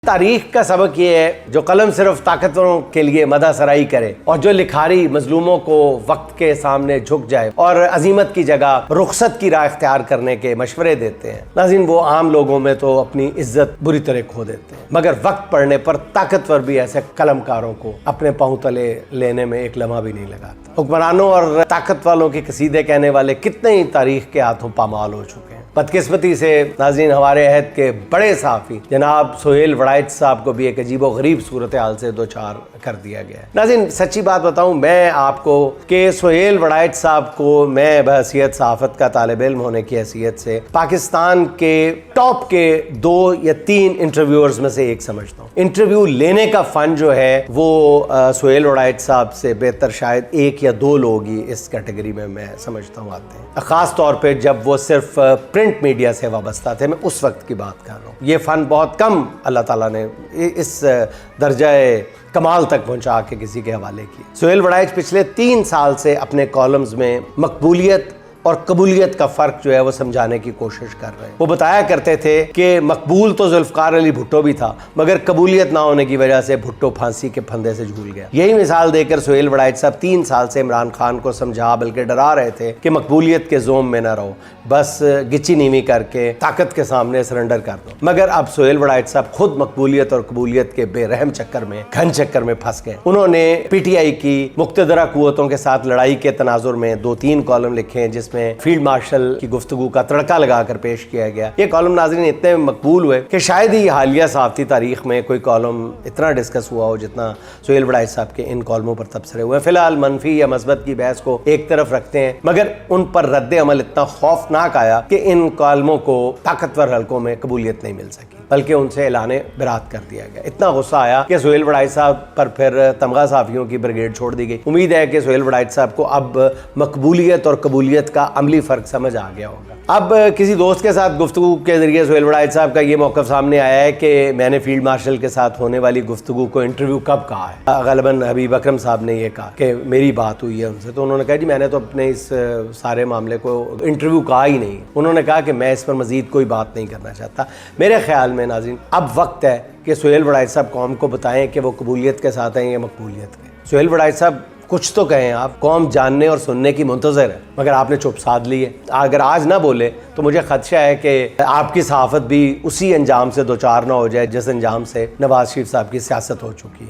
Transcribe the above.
तारीख का सबक ये है, जो कलम सिर्फ ताकतवरों के लिए मदा सराई करे और जो लिखारी मजलूमों को वक्त के सामने झुक जाए और अजीमत की जगह रुखसत की राह इख्तियार करने के मशवरे देते हैं। नाज़रीन, वो आम लोगों में तो अपनी इज्जत बुरी तरह खो देते हैं, मगर वक्त पड़ने पर ताकतवर भी ऐसे कलमकारों को अपने पांव तले लेने में एक लम्हा भी नहीं लगाता। हुक्मरानों और ताकत वालों के कसीदे कहने वाले कितने ही तारीख के हाथों पामाल हो चुके हैं। बदकिस्मती से नाज़रीन, हमारे अहद के बड़े साफ़ी जनाब सोहेल वड़ाइच साहब को भी एक अजीब व गरीब सूरत हाल से दो चार कर दिया गया है। नाज़रीन, सच्ची बात बताऊं मैं आपको कि सोहेल वड़ाइच साहब को मैं बहैसियत सहाफ़त का तालिब इल्म होने की हैसियत से पाकिस्तान के टॉप के 2 या 3 इंटरव्यूअर्स में से एक समझता हूँ। इंटरव्यू लेने का फ़न जो है वो सोहेल वड़ाइच साहब से बेहतर शायद 1 या 2 लोग ही इस कैटेगरी में मैं समझता हूँ आते हैं। ख़ास तौर पर जब वो सिर्फ प्रिंट मीडिया से वाबस्ता थे, मैं उस वक्त की बात कर रहा हूँ। ये फ़न बहुत कम अल्लाह ताला ने इस दर्जाए कमाल तक पहुंचा के किसी के हवाले किया। सोहेल वड़ाइच पिछले 3 साल से अपने कॉलम्स में मकबूलियत और कबूलियत का फ़र्क जो है वो समझाने की कोशिश कर रहे हैं। वो बताया करते थे कि मकबूल तो जुल्फ़कार अली भुट्टो भी था, मगर कबूलियत ना होने की वजह से भुट्टो फांसी के फंदे से झूल गया। यही मिसाल देकर सोहेल वड़ाइच साहब 3 साल से इमरान खान को समझा बल्कि डरा रहे थे कि मकबूलियत के जोम में ना रहो, बस गिची नीवी करके ताकत के सामने सरेंडर कर दो। मगर अब सोहेल वड़ाइच साहब खुद मकबूलियत और कबूलियत के बेरहम चक्कर में, घन चक्कर में फंस गए। उन्होंने PTI की मुक्तदरा कुव्वतों के साथ लड़ाई के तनाजुर में 2-3 कॉलम लिखे हैं, जिसमें फील्ड मार्शल की गुफ्तगू का तड़का लगाकर पेश किया गया। ये कॉलम नाज़रीन इतने मकबूल हुए कि शायद ही हालिया सहाफ़ती तारीख में कोई कॉलम इतना डिस्कस हुआ हो जितना सोहेल वड़ाइच साहब के इन कॉलमों पर तबसरे हुए। फिलहाल मनफी या मस्बत की बहस को एक तरफ रखते हैं, मगर उन पर रद्द अमल इतना खौफनाक आया कि इन कॉलमों को ताकतवर हलकों में कबूलियत नहीं मिल सकी, बल्कि उनसे ऐलाने बिरात कर दिया गया। इतना गुस्सा आया कि सोहेल वड़ाइच साहब पर फिर तमगा साफियों की ब्रिगेड छोड़ दी गई। उम्मीद है कि सोहेल वड़ाइच साहब को अब मकबूलियत और कबूलियत का अमली फ़र्क समझ आ गया होगा। अब किसी दोस्त के साथ गुफ्तगू के जरिए सोहेल वड़ाइच साहब का ये मौक़िफ़ सामने आया है कि मैंने फील्ड मार्शल के साथ होने वाली गुफ्तगू को इंटरव्यू कब कहा है। ग़ालिबन हबीब अकरम साहब ने ये कहा कि मेरी बात हुई है उनसे, तो उन्होंने कहा जी मैंने तो अपने इस सारे मामले को इंटरव्यू कहा ही नहीं। उन्होंने कहा कि मैं इस पर मज़ीद कोई बात नहीं करना चाहता। मेरे ख्याल में नाज़रीन अब वक्त है कि सोहेल वड़ाइच साहब कौम को बताएं कि वो कबूलियत के साथ हैं या मकबूलियत के। सोहेल वड़ाइच साहब कुछ तो कहें, आप कौम जानने और सुनने की मुंतज़र है, मगर आपने चुप साध ली है। अगर आज ना बोले तो मुझे खदशा है कि आपकी सहाफ़त भी उसी अंजाम से दो चार ना हो जाए जिस अंजाम से नवाज शरीफ साहब की सियासत हो चुकी है।